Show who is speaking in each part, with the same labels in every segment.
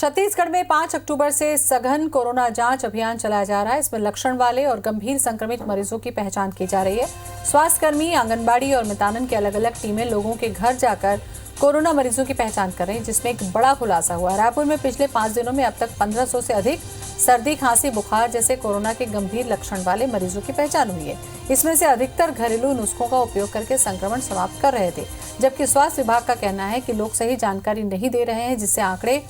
Speaker 1: छत्तीसगढ़ में 5 अक्टूबर से सघन कोरोना जांच अभियान चलाया जा रहा है। इसमें लक्षण वाले और गंभीर संक्रमित मरीजों की पहचान की जा रही है। स्वास्थ्यकर्मी, आंगनबाड़ी और मितानिन की अलग अलग टीमें लोगों के घर जाकर कोरोना मरीजों की पहचान कर रही है, जिसमें एक बड़ा खुलासा हुआ। रायपुर में पिछले 5 दिनों में अब तक 1500 से अधिक सर्दी, खांसी, बुखार जैसे कोरोना के गंभीर लक्षण वाले मरीजों की पहचान हुई है। इसमें से अधिकतर घरेलू नुस्खों का उपयोग करके संक्रमण समाप्त कर रहे थे, जबकि स्वास्थ्य विभाग का कहना है कि लोग सही जानकारी नहीं दे रहे हैं, जिससे आंकड़े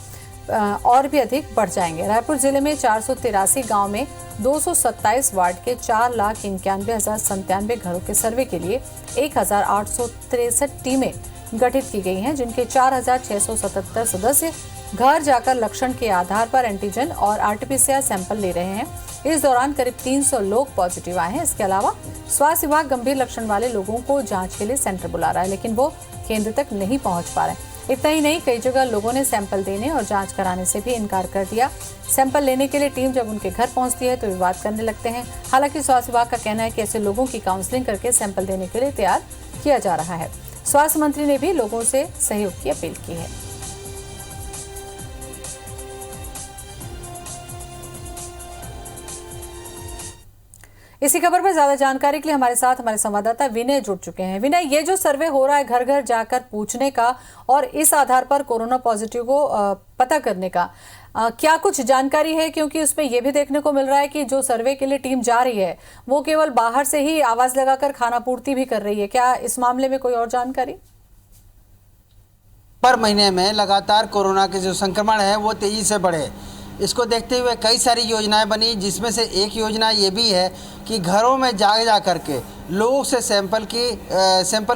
Speaker 1: और भी अधिक बढ़ जाएंगे। रायपुर जिले में 483 गांव में 227 वार्ड के 4,91,097 घरों के सर्वे के लिए 1,863 टीमें गठित की गई हैं, जिनके 4,677 सदस्य घर जाकर लक्षण के आधार पर एंटीजन और आरटीपीसीआर सैंपल ले रहे हैं। इस दौरान करीब 300 लोग पॉजिटिव आए हैं। इसके अलावा स्वास्थ्य विभाग गंभीर लक्षण वाले लोगों को जांच के लिए सेंटर बुला रहा है, लेकिन वो केंद्र तक नहीं पहुंच पा रहे हैं। इतना ही नहीं, कई जगह लोगों ने सैंपल देने और जांच कराने से भी इनकार कर दिया। सैंपल लेने के लिए टीम जब उनके घर पहुंचती है तो विवाद करने लगते हैं। हालांकि स्वास्थ्य विभाग का कहना है कि ऐसे लोगों की काउंसलिंग करके सैंपल देने के लिए तैयार किया जा रहा है। स्वास्थ्य मंत्री ने भी लोगों से सहयोग की अपील की है। इसी खबर पर ज्यादा जानकारी के लिए हमारे साथ हमारे संवाददाता विनय जुड़ चुके हैं। विनय, ये जो सर्वे हो रहा है घर घर जाकर पूछने का और इस आधार पर कोरोना पॉजिटिव को पता करने का, क्या कुछ जानकारी है? क्योंकि उसमें यह भी देखने को मिल रहा है कि जो सर्वे के लिए टीम जा रही है वो केवल बाहर से ही आवाज लगाकर खाना पूर्ति भी कर रही है। क्या इस मामले में कोई और जानकारी?
Speaker 2: पर महीने में लगातार कोरोना के जो संक्रमण है वो तेजी से बढ़े, इसको देखते हुए कई सारी योजनाएं बनी, जिसमें से एक योजना ये भी है कि घरों में जा करके लोगों से सैंपल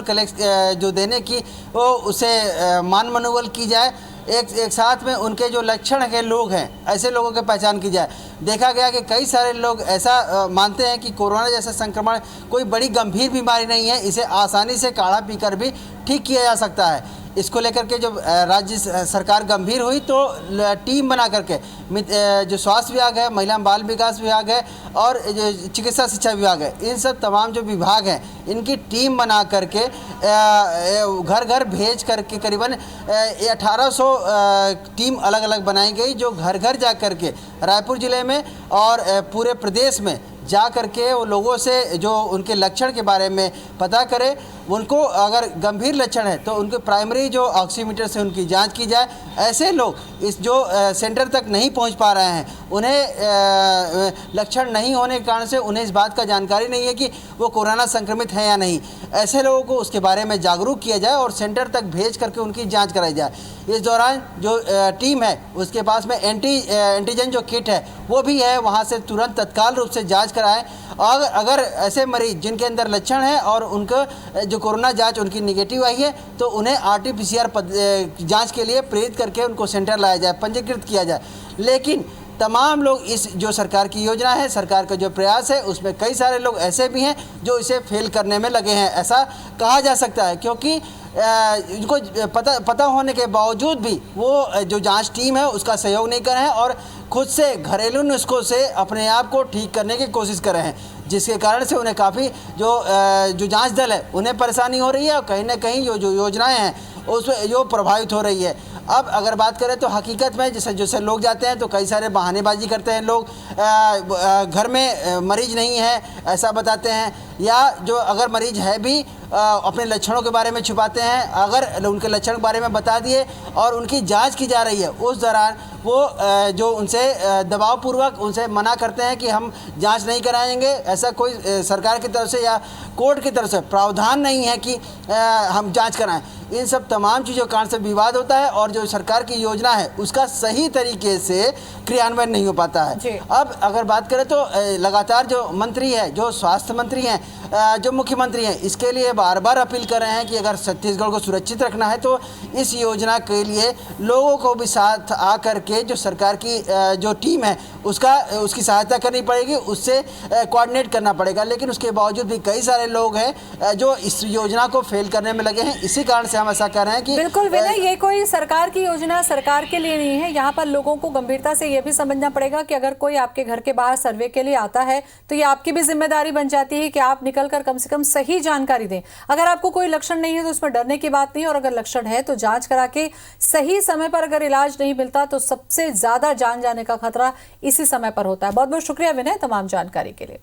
Speaker 2: कलेक्ट जो देने की वो उसे मान मनोबल की जाए। एक साथ में उनके जो लक्षण के लोग हैं ऐसे लोगों की पहचान की जाए। देखा गया कि कई सारे लोग ऐसा मानते हैं कि कोरोना जैसा संक्रमण कोई बड़ी गंभीर बीमारी नहीं है, इसे आसानी से काढ़ा पीकर भी ठीक किया जा सकता है। इसको लेकर के जब राज्य सरकार गंभीर हुई तो टीम बना करके जो स्वास्थ्य विभाग है, महिला बाल विकास विभाग है और जो चिकित्सा शिक्षा विभाग है, इन सब तमाम जो विभाग हैं इनकी टीम बना करके घर घर भेज करके करीबन 1800 टीम अलग अलग बनाई गई, जो घर घर जा करके रायपुर ज़िले में और पूरे प्रदेश में जा करके वो लोगों से जो उनके लक्षण के बारे में पता करें। उनको अगर गंभीर लक्षण है तो उनके प्राइमरी जो ऑक्सीमीटर से उनकी जांच की जाए। ऐसे लोग इस जो सेंटर तक नहीं पहुंच पा रहे हैं, उन्हें लक्षण नहीं होने के कारण से उन्हें इस बात का जानकारी नहीं है कि वो कोरोना संक्रमित है या नहीं, ऐसे लोगों को उसके बारे में जागरूक किया जाए और सेंटर तक भेज करके उनकी जाँच कराई जाए। इस दौरान जो टीम है उसके पास में एंटीजन जो किट है वो भी है, वहाँ से तुरंत तत्काल रूप से जाँच कराएं। और अगर ऐसे मरीज जिनके अंदर लक्षण है और उनका जो कोरोना जांच उनकी निगेटिव आई है तो उन्हें आरटीपीसीआर जांच के लिए प्रेरित करके उनको सेंटर लाया जाए, पंजीकृत किया जाए। लेकिन तमाम लोग इस जो सरकार की योजना है, सरकार का जो प्रयास है, उसमें कई सारे लोग ऐसे भी हैं जो इसे फेल करने में लगे हैं, ऐसा कहा जा सकता है। क्योंकि इनको पता होने के बावजूद भी वो जो जांच टीम है उसका सहयोग नहीं कर रहे हैं और खुद से घरेलू नुस्खों से अपने आप को ठीक करने की कोशिश कर रहे हैं, जिसके कारण से उन्हें काफ़ी जो जांच दल है उन्हें परेशानी हो रही है और कहीं ना कहीं जो योजनाएं हैं उसमें जो प्रभावित हो रही है। अब अगर बात करें तो हकीकत में जैसे लोग जाते हैं तो कई सारे बहानेबाजी करते हैं लोग, घर में मरीज नहीं है ऐसा बताते हैं, या जो अगर मरीज है भी अपने लक्षणों के बारे में छुपाते हैं। अगर उनके लक्षण के बारे में बता दिए और उनकी जांच की जा रही है उस दौरान वो जो उनसे दबावपूर्वक उनसे मना करते हैं कि हम जांच नहीं कराएंगे। ऐसा कोई सरकार की तरफ से या कोर्ट की तरफ से प्रावधान नहीं है कि हम जांच कराएं। इन सब तमाम चीज़ों के कारण से विवाद होता है और जो सरकार की योजना है उसका सही तरीके से क्रियान्वयन नहीं हो पाता है। अब अगर बात करें तो लगातार जो मंत्री है, जो स्वास्थ्य मंत्री हैं, जो मुख्यमंत्री हैं, इसके लिए बार बार अपील कर रहे हैं कि अगर छत्तीसगढ़ को सुरक्षित रखना है तो इस योजना के लिए लोगों को भी साथ आकर के जो सरकार की जो टीम है उसकी सहायता करनी पड़ेगी, उससे कोऑर्डिनेट करना पड़ेगा। लेकिन उसके बावजूद भी कई सारे लोग हैं जो इस योजना को फेल करने में लगे हैं। इसी कारण से हम ऐसा कह रहे हैं कि
Speaker 1: बिल्कुल विनय, ये कोई सरकार की योजना सरकार के लिए नहीं है। यहाँ पर लोगों को गंभीरता से ये भी समझना पड़ेगा कि अगर कोई आपके घर के बाहर सर्वे के लिए आता है तो ये आपकी भी जिम्मेदारी बन जाती है कि आप निकल निकलकर कम से कम सही जानकारी दें। अगर आपको कोई लक्षण नहीं है तो उसमें डरने की बात नहीं, और अगर लक्षण है तो जांच करा के सही समय पर अगर इलाज नहीं मिलता तो सबसे ज्यादा जान जाने का खतरा इसी समय पर होता है। बहुत बहुत शुक्रिया विनय तमाम जानकारी के लिए।